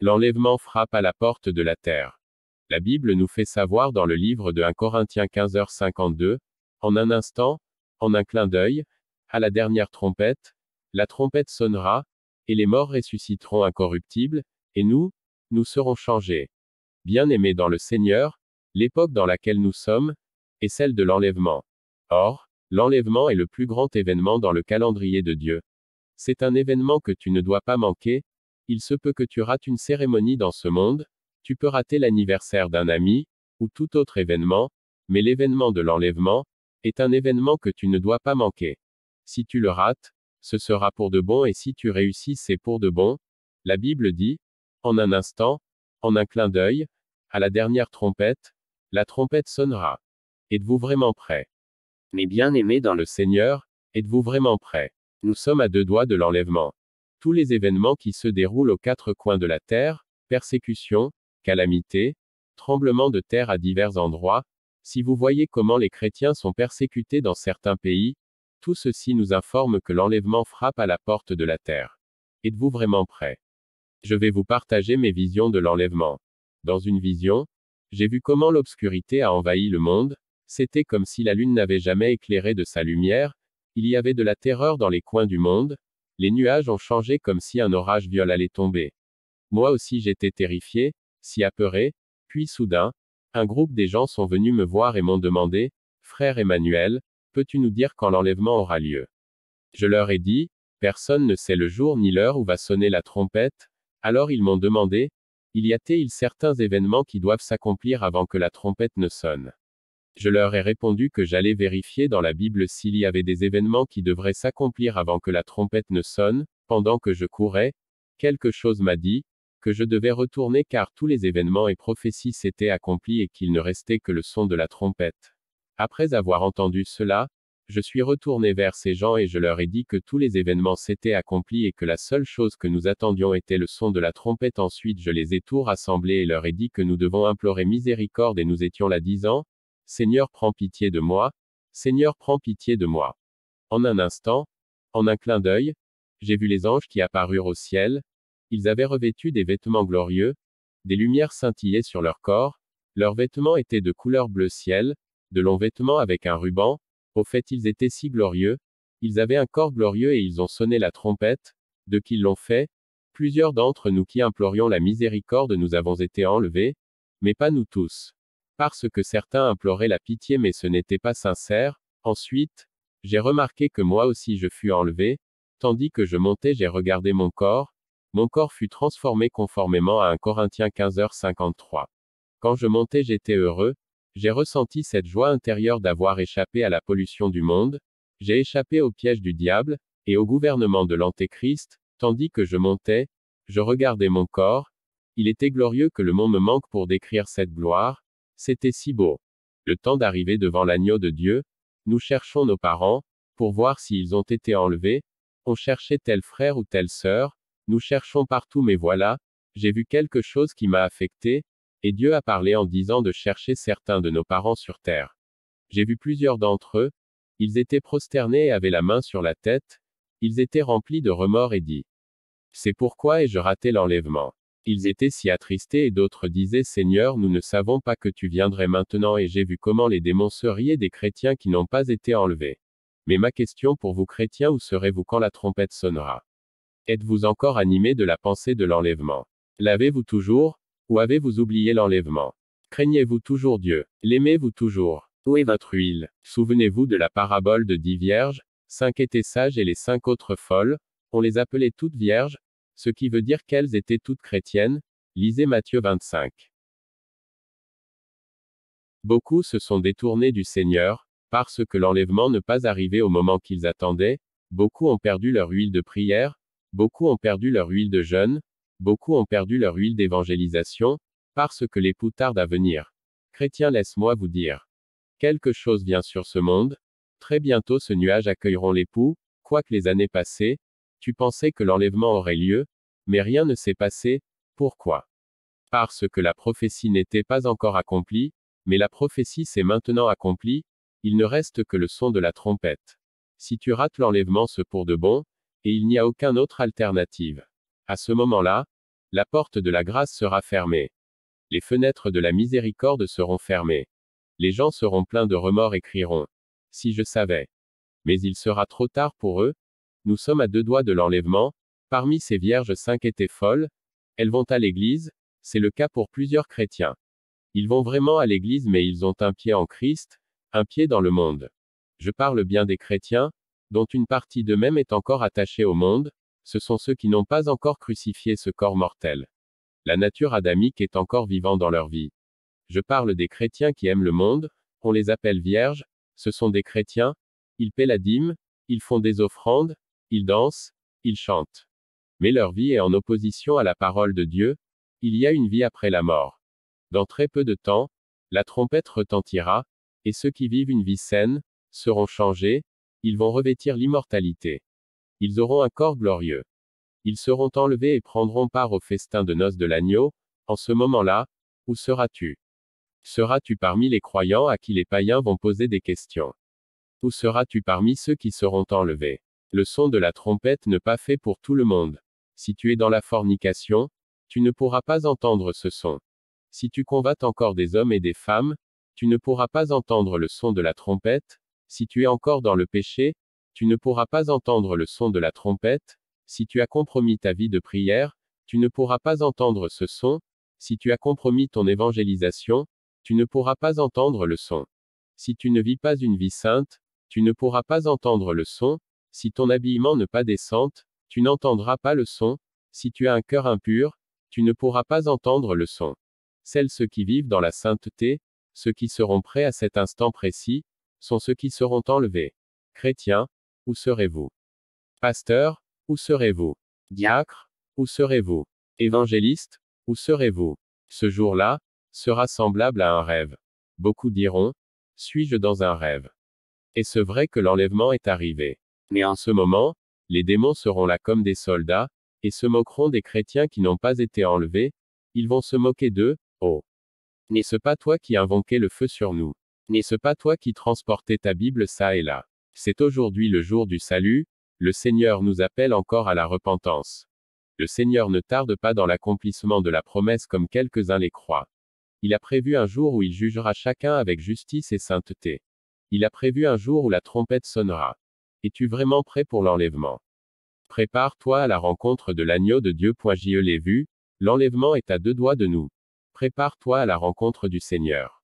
L'enlèvement frappe à la porte de la terre. La Bible nous fait savoir dans le livre de 1 Corinthiens 15h52, en un instant, en un clin d'œil, à la dernière trompette, la trompette sonnera, et les morts ressusciteront incorruptibles, et nous serons changés. Bien-aimés dans le Seigneur, l'époque dans laquelle nous sommes, est celle de l'enlèvement. Or, l'enlèvement est le plus grand événement dans le calendrier de Dieu. C'est un événement que tu ne dois pas manquer. Il se peut que tu rates une cérémonie dans ce monde, tu peux rater l'anniversaire d'un ami, ou tout autre événement, mais l'événement de l'enlèvement est un événement que tu ne dois pas manquer. Si tu le rates, ce sera pour de bon, et si tu réussis, c'est pour de bon. La Bible dit, en un instant, en un clin d'œil, à la dernière trompette, la trompette sonnera. Êtes-vous vraiment prêts? Mes bien-aimés dans le Seigneur, êtes-vous vraiment prêts? Nous sommes à 2 doigts de l'enlèvement. Tous les événements qui se déroulent aux 4 coins de la terre, persécutions, calamités, tremblements de terre à divers endroits, si vous voyez comment les chrétiens sont persécutés dans certains pays, tout ceci nous informe que l'enlèvement frappe à la porte de la terre. Êtes-vous vraiment prêts? Je vais vous partager mes visions de l'enlèvement. Dans une vision, j'ai vu comment l'obscurité a envahi le monde, c'était comme si la lune n'avait jamais éclairé de sa lumière, il y avait de la terreur dans les coins du monde, les nuages ont changé comme si un orage viol allait tomber. Moi aussi j'étais terrifié, si apeuré, puis soudain, un groupe des gens sont venus me voir et m'ont demandé, Frère Emmanuel, peux-tu nous dire quand l'enlèvement aura lieu? Je leur ai dit, personne ne sait le jour ni l'heure où va sonner la trompette. Alors ils m'ont demandé, y a-t-il certains événements qui doivent s'accomplir avant que la trompette ne sonne? Je leur ai répondu que j'allais vérifier dans la Bible s'il y avait des événements qui devraient s'accomplir avant que la trompette ne sonne. Pendant que je courais, quelque chose m'a dit que je devais retourner car tous les événements et prophéties s'étaient accomplis et qu'il ne restait que le son de la trompette. Après avoir entendu cela, je suis retourné vers ces gens et je leur ai dit que tous les événements s'étaient accomplis et que la seule chose que nous attendions était le son de la trompette. Ensuite je les ai tous rassemblés et leur ai dit que nous devons implorer miséricorde et nous étions là disant, Seigneur prends pitié de moi, Seigneur prends pitié de moi. En un instant, en un clin d'œil, j'ai vu les anges qui apparurent au ciel, ils avaient revêtu des vêtements glorieux, des lumières scintillaient sur leur corps, leurs vêtements étaient de couleur bleu ciel, de longs vêtements avec un ruban, au fait ils étaient si glorieux, ils avaient un corps glorieux et ils ont sonné la trompette, de qui l'ont fait, plusieurs d'entre nous qui implorions la miséricorde nous avons été enlevés, mais pas nous tous. Parce que certains imploraient la pitié mais ce n'était pas sincère. Ensuite, j'ai remarqué que moi aussi je fus enlevé, tandis que je montais j'ai regardé mon corps fut transformé conformément à 1 Corinthiens 15h53. Quand je montais j'étais heureux, j'ai ressenti cette joie intérieure d'avoir échappé à la pollution du monde, j'ai échappé au piège du diable, et au gouvernement de l'Antéchrist, tandis que je montais, je regardais mon corps, il était glorieux que le mot me manque pour décrire cette gloire, c'était si beau. Le temps d'arriver devant l'agneau de Dieu, nous cherchons nos parents, pour voir s'ils ont été enlevés, on cherchait tel frère ou telle sœur, nous cherchons partout mais voilà, j'ai vu quelque chose qui m'a affecté, et Dieu a parlé en disant de chercher certains de nos parents sur terre. J'ai vu plusieurs d'entre eux, ils étaient prosternés et avaient la main sur la tête, ils étaient remplis de remords et dit. C'est pourquoi ai-je raté l'enlèvement. Ils étaient si attristés et d'autres disaient Seigneur nous ne savons pas que tu viendrais maintenant et j'ai vu comment les démons se riaient des chrétiens qui n'ont pas été enlevés. Mais ma question pour vous chrétiens, où serez-vous quand la trompette sonnera? Êtes-vous encore animés de la pensée de l'enlèvement? L'avez-vous toujours? Ou avez-vous oublié l'enlèvement? Craignez-vous toujours Dieu? L'aimez-vous toujours? Où est votre huile? Souvenez-vous de la parabole de 10 vierges, 5 étaient sages et les 5 autres folles, on les appelait toutes vierges, ce qui veut dire qu'elles étaient toutes chrétiennes, lisez Matthieu 25. Beaucoup se sont détournés du Seigneur, parce que l'enlèvement ne pas arrivé au moment qu'ils attendaient, beaucoup ont perdu leur huile de prière, beaucoup ont perdu leur huile de jeûne, beaucoup ont perdu leur huile d'évangélisation, parce que l'époux tarde à venir. Chrétiens, laisse-moi vous dire. Quelque chose vient sur ce monde, très bientôt ce nuage accueilleront l'époux, quoique les années passées, tu pensais que l'enlèvement aurait lieu, mais rien ne s'est passé, pourquoi? Parce que la prophétie n'était pas encore accomplie, mais la prophétie s'est maintenant accomplie, il ne reste que le son de la trompette. Si tu rates l'enlèvement c'est pour de bon, et il n'y a aucune autre alternative. À ce moment-là, La porte de la grâce sera fermée. Les fenêtres de la miséricorde seront fermées. Les gens seront pleins de remords et crieront. Si je savais. Mais il sera trop tard pour eux. Nous sommes à 2 doigts de l'enlèvement. Parmi ces vierges 5 étaient folles. Elles vont à l'église. C'est le cas pour plusieurs chrétiens. Ils vont vraiment à l'église mais ils ont un pied en Christ, un pied dans le monde. Je parle bien des chrétiens, dont une partie d'eux-mêmes est encore attachée au monde. Ce sont ceux qui n'ont pas encore crucifié ce corps mortel. La nature adamique est encore vivante dans leur vie. Je parle des chrétiens qui aiment le monde, on les appelle vierges, ce sont des chrétiens, ils paient la dîme, ils font des offrandes, ils dansent, ils chantent. Mais leur vie est en opposition à la parole de Dieu, il y a une vie après la mort. Dans très peu de temps, la trompette retentira, et ceux qui vivent une vie saine, seront changés, ils vont revêtir l'immortalité. Ils auront un corps glorieux. Ils seront enlevés et prendront part au festin de noces de l'agneau. En ce moment-là, où seras-tu? Seras-tu parmi les croyants à qui les païens vont poser des questions? Où seras-tu parmi ceux qui seront enlevés? Le son de la trompette n'est pas fait pour tout le monde. Si tu es dans la fornication, tu ne pourras pas entendre ce son. Si tu convoites encore des hommes et des femmes, tu ne pourras pas entendre le son de la trompette. Si tu es encore dans le péché, tu ne pourras pas entendre le son de la trompette. Si tu as compromis ta vie de prière, tu ne pourras pas entendre ce son. Si tu as compromis ton évangélisation, tu ne pourras pas entendre le son. Si tu ne vis pas une vie sainte, tu ne pourras pas entendre le son. Si ton habillement n'est pas décente, tu n'entendras pas le son. Si tu as un cœur impur, tu ne pourras pas entendre le son. Ceux qui vivent dans la sainteté, ceux qui seront prêts à cet instant précis, sont ceux qui seront enlevés. Chrétiens, où serez-vous? Pasteur, où serez-vous? Diacre, où serez-vous? Évangéliste, où serez-vous? Ce jour-là sera semblable à un rêve. Beaucoup diront, suis-je dans un rêve? Est-ce vrai que l'enlèvement est arrivé? Mais en ce moment, les démons seront là comme des soldats, et se moqueront des chrétiens qui n'ont pas été enlevés. Ils vont se moquer d'eux. Oh! N'est-ce pas toi qui invoquais le feu sur nous? N'est-ce pas toi qui transportais ta Bible çà et là? C'est aujourd'hui le jour du salut, le Seigneur nous appelle encore à la repentance. Le Seigneur ne tarde pas dans l'accomplissement de la promesse comme quelques-uns les croient. Il a prévu un jour où il jugera chacun avec justice et sainteté. Il a prévu un jour où la trompette sonnera. Es-tu vraiment prêt pour l'enlèvement? Prépare-toi à la rencontre de l'agneau de Dieu. Je l'ai vu, l'enlèvement est à 2 doigts de nous. Prépare-toi à la rencontre du Seigneur.